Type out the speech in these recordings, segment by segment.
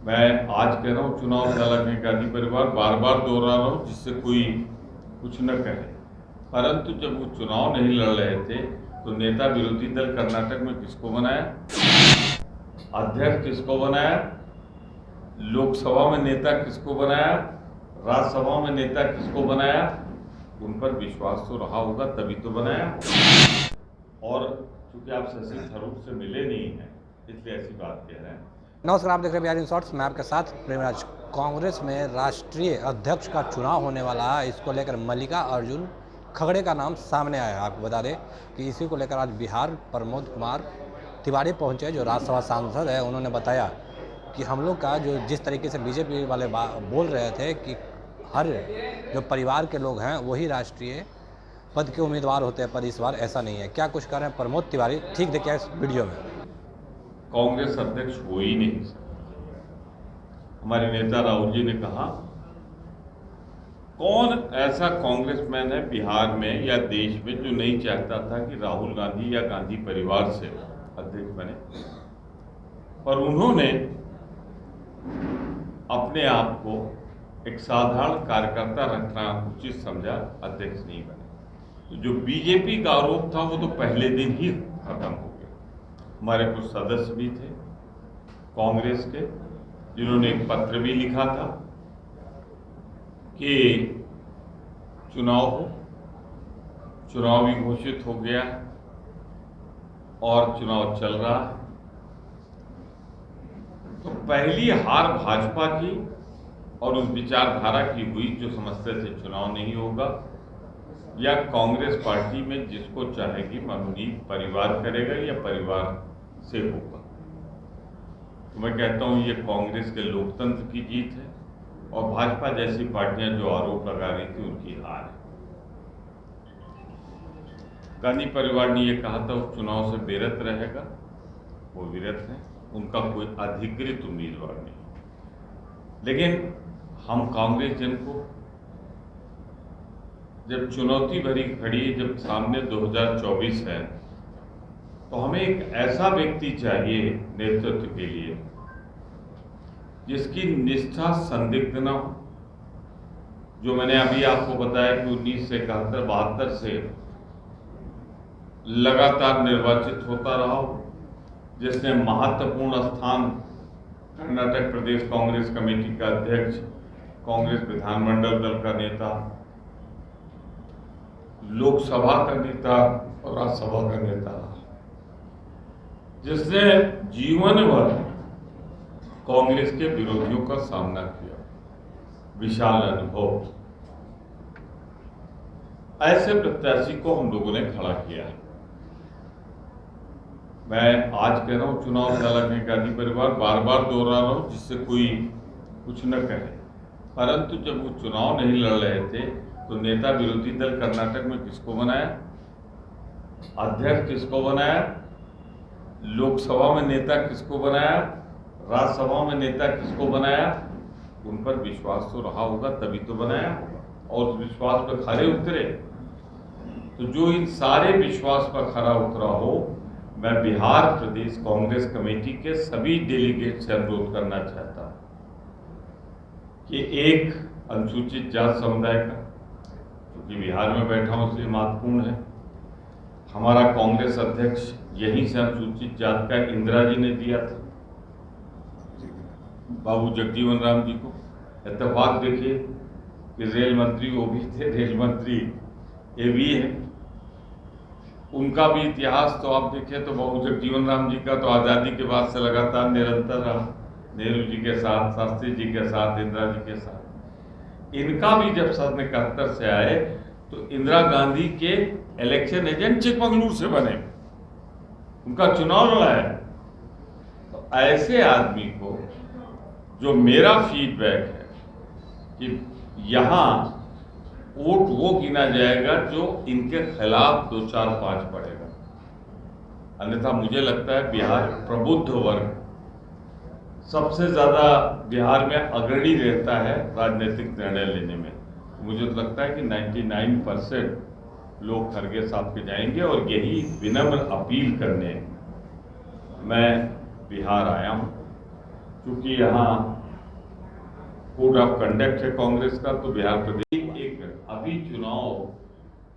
मैं आज कह रहा हूँ, चुनाव से अलग है गांधी परिवार, बार बार दोहरा रहा हूँ जिससे कोई कुछ न कहे। परंतु जब वो चुनाव नहीं लड़ रहे थे तो नेता विरोधी दल कर्नाटक में किसको बनाया, अध्यक्ष किसको बनाया, लोकसभा में नेता किसको बनाया, राज्यसभा में नेता किसको बनाया? उन पर विश्वास तो रहा होगा तभी तो बनाया। और चूंकि आप शशि थरूर से मिले नहीं हैं इसलिए ऐसी बात कह रहे हैं। नमस्कार, आप देख रहे हैं बिहार इन शॉर्ट्स। मैं आपके साथ प्रेमराज। कांग्रेस में राष्ट्रीय अध्यक्ष का चुनाव होने वाला है। इसको लेकर मल्लिका अर्जुन खड़गे का नाम सामने आया है। आपको बता दें कि इसी को लेकर आज बिहार प्रमोद कुमार तिवारी पहुंचे, जो राज्यसभा सांसद है। उन्होंने बताया कि हम लोग का जो जिस तरीके से बीजेपी वाले बोल रहे थे कि हर जो परिवार के लोग हैं वही राष्ट्रीय पद के उम्मीदवार होते हैं, पर इस बार ऐसा नहीं है। क्या कुछ कर रहे हैं प्रमोद तिवारी, ठीक देखिए इस वीडियो में। कांग्रेस अध्यक्ष हो ही नहीं सकता। हमारे नेता राहुल जी ने कहा, कौन ऐसा कांग्रेसमैन है बिहार में या देश में जो नहीं चाहता था कि राहुल गांधी या गांधी परिवार से अध्यक्ष बने? पर उन्होंने अपने आप को एक साधारण कार्यकर्ता रखना उचित समझा, अध्यक्ष नहीं बने। तो जो बीजेपी का आरोप था वो तो पहले दिन ही खत्म हो गया। हमारे कुछ सदस्य भी थे कांग्रेस के जिन्होंने एक पत्र भी लिखा था कि चुनाव हो, चुनाव भी घोषित हो गया और चुनाव चल रहा है। तो पहली हार भाजपा की और उस विचारधारा की हुई जो समझते थे चुनाव नहीं होगा, या कांग्रेस पार्टी में जिसको चाहेगी मनोनीत परिवार करेगा या परिवार से होगा। तो मैं कहता हूं ये कांग्रेस के लोकतंत्र की जीत है और भाजपा जैसी पार्टियां जो आरोप लगा रही थी उनकी हार है। गांधी परिवार ने ये कहा था उस चुनाव से बेरत रहेगा, वो विरत है, उनका कोई अधिकृत उम्मीदवार नहीं। लेकिन हम कांग्रेस जन को जब चुनौती भरी खड़ी, जब सामने 2024 है, तो हमें एक ऐसा व्यक्ति चाहिए नेतृत्व के लिए जिसकी निष्ठा संदिग्ध न हो। जो मैंने अभी आपको बताया कि 19 से 71-72 से लगातार निर्वाचित होता रहा हो, जिसने महत्वपूर्ण स्थान कर्नाटक प्रदेश कांग्रेस कमेटी का अध्यक्ष, कांग्रेस विधानमंडल दल का नेता, लोकसभा का नेता और राज्यसभा का नेता, जिसने जीवन भर कांग्रेस के विरोधियों का सामना किया, विशाल अनुभव, ऐसे प्रत्याशी को हम लोगों ने खड़ा किया है। मैं आज कह रहा हूं, चुनाव से अलग है गांधी परिवार, बार बार दोहरा रहा हूं जिससे कोई कुछ न कहे। परंतु जब वो चुनाव नहीं लड़ रहे थे तो नेता विरोधी दल कर्नाटक में किसको बनाया, अध्यक्ष किसको बनाया, लोकसभा में नेता किसको बनाया, राज्यसभा में नेता किसको बनाया? उन पर विश्वास तो रहा होगा तभी तो बनाया और उस विश्वास पर खरे उतरे। तो जो इन सारे विश्वास पर खरा उतरा हो, मैं बिहार प्रदेश कांग्रेस कमेटी के सभी डेलीगेट से अनुरोध करना चाहता हूं कि एक अनुसूचित जात समुदाय का, क्योंकि बिहार में बैठा हूं इसलिए महत्वपूर्ण है, हमारा कांग्रेस अध्यक्ष यहीं से अनुसूचित जात का इंदिरा जी ने दिया था बाबू जगजीवन राम जी को। इत्तेफाक देखिए कि रेल मंत्री वो भी थे, रेल मंत्री ये भी है। उनका भी इतिहास तो आप देखें तो बाबू जगजीवन राम जी का तो आज़ादी के बाद से लगातार निरंतर रहा, नेहरू जी के साथ, शास्त्री जी के साथ, इंदिरा जी के साथ। इनका भी जब 71 से आए तो इंदिरा गांधी के इलेक्शन एजेंट चिकमंगलूर से बने, उनका चुनाव लड़ा है। तो ऐसे आदमी को जो मेरा फीडबैक है कि यहाँ वोट वो गिना जाएगा जो इनके खिलाफ 2, 4, 5 पड़ेगा। अन्यथा मुझे लगता है बिहार प्रबुद्ध वर्ग सबसे ज्यादा बिहार में अग्रणी रहता है राजनीतिक निर्णय लेने में। मुझे तो लगता है कि 99% लोग खड़गे साहब के जाएंगे और यही विनम्र अपील करने मैं बिहार आया हूँ। चूंकि यहाँ कोड ऑफ कंडक्ट है कांग्रेस का, तो बिहार प्रदेश एक अभी चुनाव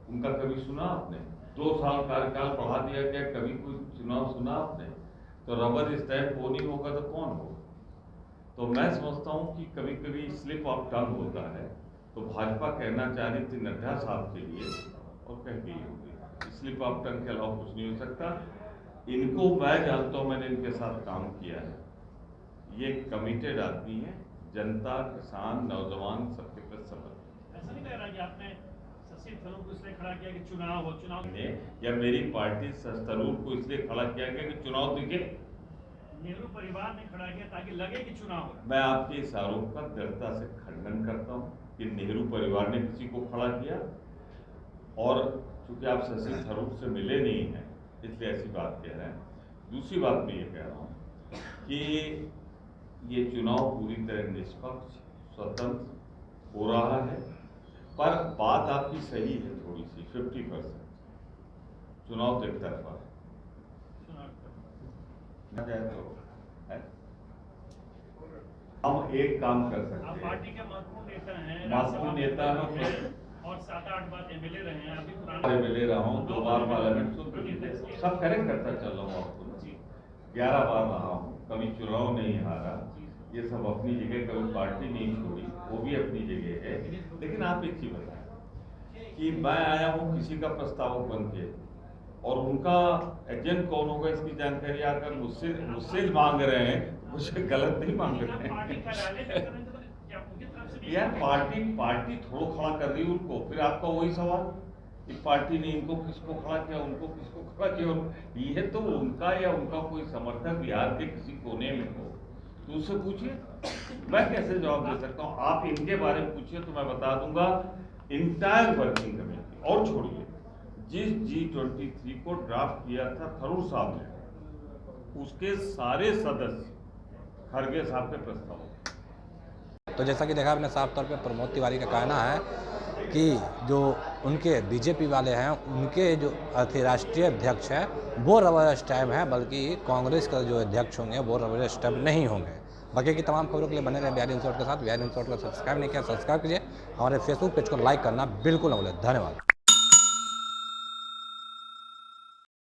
उनका कभी सुना आपने? 2 साल कार्यकाल बढ़ा दिया गया, कभी कोई चुनाव सुना आपने? तो रबर स्टैम्प वो नहीं होगा तो कौन होगा? तो मैं समझता हूँ कि कभी कभी स्लिप ऑफ टंग होता है, तो भाजपा कहना चाह रही थी नड्डा साहब के लिए और कह गई होगी। स्लिप ऑफ टंग के अलावा कुछ नहीं हो सकता। इनको मैं जानता हूँ, मैंने इनके साथ काम किया है, ये कमिटेड आदमी है, जनता, किसान, नौजवान सबके प्रति समर्पित। ऐसा नहीं लग रहा कि आपने शशि थरूर को इसलिए खड़ा किया कि चुनाव ने या मेरी पार्टी थरूर को इसलिए खड़ा किया गया कि चुनाव दिखे? नेहरू परिवार ने खड़ा किया ताकि लगे कि चुनाव हो। मैं आपके इस आरोप का दृढ़ता से खंडन करता हूं कि नेहरू परिवार ने किसी को खड़ा किया, और चूंकि आप शशि थरूर से मिले नहीं हैं इसलिए ऐसी बात कह रहे हैं। दूसरी बात मैं ये कह रहा हूं कि ये चुनाव पूरी तरह निष्पक्ष, स्वतंत्र हो रहा है, पर बात आपकी सही है थोड़ी सी, 50% चुनाव तो एक तरफा है। तो हम एक काम कर सकते हैं, पार्टी के महत्वपूर्ण नेता हैं, महत्वपूर्ण नेता हैं और 7-8 बार एमएलए रहे हैं, अभी पुराने एमएलए रहा हूँ, 2 बार पार्लियामेंट सब करेक्ट करता चल रहा हूँ आपको, 11 बार रहा हूँ, कभी चुनाव नहीं हारा, ये सब अपनी जगह, कभी पार्टी नहीं छोड़ी, वो भी अपनी जगह है। लेकिन आप एक चीज बताएं कि मैं आया हूँ किसी का प्रस्तावक बन के, और उनका एजेंट कौन होगा इसकी जानकारी आकर मुझसे मांग रहे हैं, मुझे गलत नहीं मांग रहे हैं। यार पार्टी थोड़ा खड़ा कर रही है उनको, फिर आपका वही सवाल कि पार्टी ने इनको किसको खड़ा किया, उनको किसको खड़ा किया। ये तो उनका या उनका कोई समर्थक बिहार के किसी कोने में हो तो उससे पूछिए, मैं कैसे जवाब दे सकता हूँ? आप इनके बारे में पूछिए तो मैं बता दूंगा। इंटायर वर्किंग कमेटी, और छोड़िए, जिस G23 को ड्राफ्ट किया था थरूर साहब ने, उसके सारे सदस्य खड़गे साहब के प्रस्ताव। तो जैसा कि देखा आपने, साफ तौर पे प्रमोद तिवारी का कहना है कि जो उनके बीजेपी वाले हैं, उनके जो राष्ट्रीय अध्यक्ष हैं वो रबर स्टैम्प हैं, बल्कि कांग्रेस का जो अध्यक्ष होंगे वो रबर स्टैम्प नहीं होंगे। बाकी की तमाम खबरों के लिए बने रहे बिहार इंसॉर्ट के साथ। बिहार इंसॉर्ट को सब्सक्राइब नहीं किया, सब्सक्राइब कीजिए। हमारे फेसबुक पेज को लाइक करना बिल्कुल न भूलें। धन्यवाद।